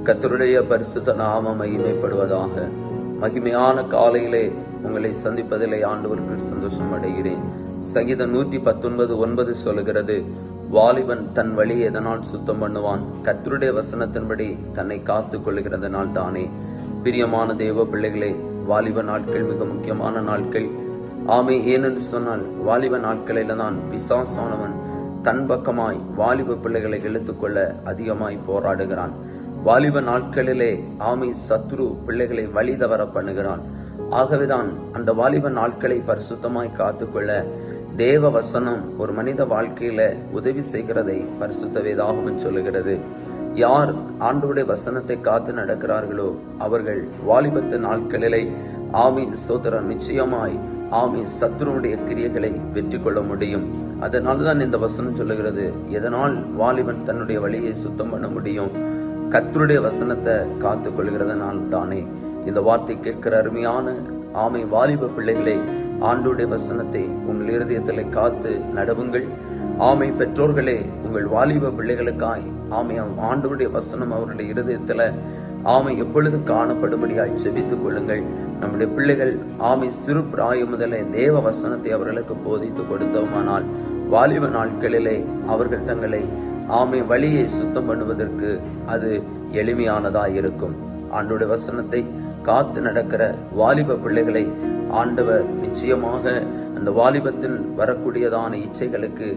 கர்த்தருடைய பரிசுத்த நாமம் மகிமைப்படுவதாக. மகிமையான காலையிலே உங்களை சந்திப்பதிலே ஆண்டவருக்கு சந்தோஷம் அடைகிறேன். சங்கீதம் 119:9 சொல்லுகிறது, வாலிபன் தன் வழியை எதனால் சுத்தம் பண்ணுவான்? கர்த்தருடைய வசனத்தின்படி தன்னை காத்துக் கொள்கிறதனால் தானே. பிரியமான தேவ பிள்ளைகளே, வாலிப நாட்கள் மிக முக்கியமான நாட்கள். ஆமை, ஏனென்று சொன்னால் வாலிப நாட்களில தான் பிசாசானவன் தன் பக்கமாய் வாலிப பிள்ளைகளை இழுத்துக்கொள்ள அதிகமாய் போராடுகிறான். வாலிப நாட்களிலே ஆமை சத்ரு பிள்ளைகளை வழி தவற பண்ணுகிறான். ஆகவேதான் அந்த வாலிப நாட்களை பரிசுத்தமாய் காத்துக்கொள்ள தேவ வசனம் ஒரு மனித வாழ்க்கையில உதவி செய்கிறதை பரிசுத்த வேதாகமம் சொல்லுகிறது. யார் ஆண்டவருடைய வசனத்தை காத்து நடக்கிறார்களோ அவர்கள் வாலிபத்து நாட்களிலே ஆமை சோதரன் நிச்சயமாய் ஆமை சத்ருனுடைய கிரியைகளை வெற்றி கொள்ள முடியும். அதனால்தான் இந்த வசனம் சொல்லுகிறது, எதனால் வாலிபன் தன்னுடைய வழியை சுத்தம் பண்ண முடியும்? கர்த்தருடைய வசனத்தை காத்துக் கொள்கிறதனால் தானே. இந்த வார்த்தை கேட்கிற அருமையான ஆமை வாலிப பிள்ளைகளை, ஆண்டவருடைய வசனத்தை உங்கள் இருதயத்தில் காத்து நடவுங்கள். ஆமை பெற்றோர்களே, உங்கள் வாலிப பிள்ளைகளுக்காய் ஆமை ஆண்டவருடைய வசனம் அவருடைய இருதயத்துல ஆமை எப்பொழுது காணப்படும்படியாய் செபித்துக் கொள்ளுங்கள். நம்முடைய பிள்ளைகள் ஆமை சிறு பிராயம் முதலே தேவ வசனத்தை அவர்களுக்கு போதித்து கொடுத்தோமானால் வாலிப நாட்களிலே அவர்கள் தங்களை ஆமை வழியை சுத்தம் பண்ணுவதற்கு அது எளிமையானதாய் இருக்கும். ஆண்டவருடைய வசனத்தை காத்து நடக்கிற வாலிப பிள்ளைகளை ஆண்டவர் நிச்சயமாக அந்த வாலிபத்தில் வரக்கூடியதான இச்சைகளுக்கு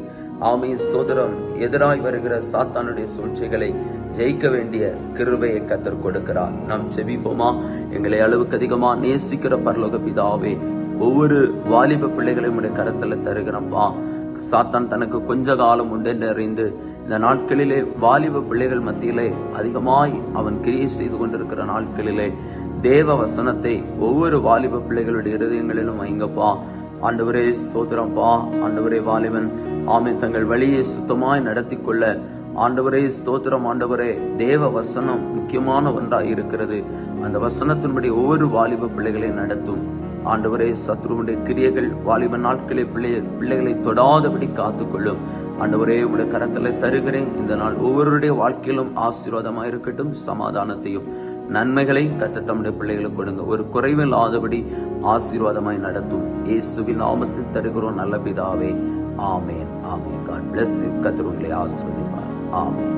ஆமை ஸ்தோத்திரம் எதிராய் வருகிற சாத்தானுடைய சூழ்ச்சிகளை ஜெயிக்க வேண்டிய கிருபையை கர்த்தர் கொடுக்கிறார். நாம் செபிப்போமா? எங்களை அளவுக்கு அதிகமா நேசிக்கிற பரலோக பிதாவே, ஒவ்வொரு வாலிப பிள்ளைகளையும் உடைய கரத்துல தருகிறப்பா. சாத்தான் தனக்கு கொஞ்ச காலம் உண்டென்று அறிந்து இந்த நாட்களிலே வாலிப பிள்ளைகள் மத்தியிலே அதிகமாய் அவன் கிரியை செய்து கொண்டிருக்கிற நாட்களிலே தேவ வசனத்தை ஒவ்வொரு வாலிப பிள்ளைகளுடைய இருதயங்களிலும் வைங்கப்பா. ஆண்டவரே ஸ்தோத்திரப்பா. ஆண்டவரே, வாலிபன் ஆமை தங்கள் வழியை சுத்தமாய் நடத்தி கொள்ள ஆண்டவரே ஸ்தோத்திரம். ஆண்டவரே, தேவ வசனம் முக்கியமான ஒன்றாய் இருக்கிறது. அந்த வசனத்தின்படி ஒவ்வொரு வாலிப பிள்ளைகளை நடத்தும். ஆண்டவரே, சத்ருவுடைய கிரியைகள் வாலிப நாட்களே பிள்ளைகளை தொடாதபடி காத்துக்கொள்ளும். ஆண்டவரே, உடைய கரத்துல தருகிறேன். இந்த நாள் ஒவ்வொருடைய வாழ்க்கையிலும் ஆசீர்வாதமாக இருக்கட்டும். சமாதானத்தையும் நன்மைகளையும் கர்த்தர் தம்முடைய பிள்ளைகளுக்கு கொடுங்க. ஒரு குறைவில்லாதபடி ஆசீர்வாதமாய் நடத்தும். இயேசுவின் நாமத்தில் தருகிறோம் நல்ல பிதாவே. ஆமேன், ஆமேன். God bless you. கர்த்தர் உங்களை ஆசீர்வதிப்பார். ஆமேன்.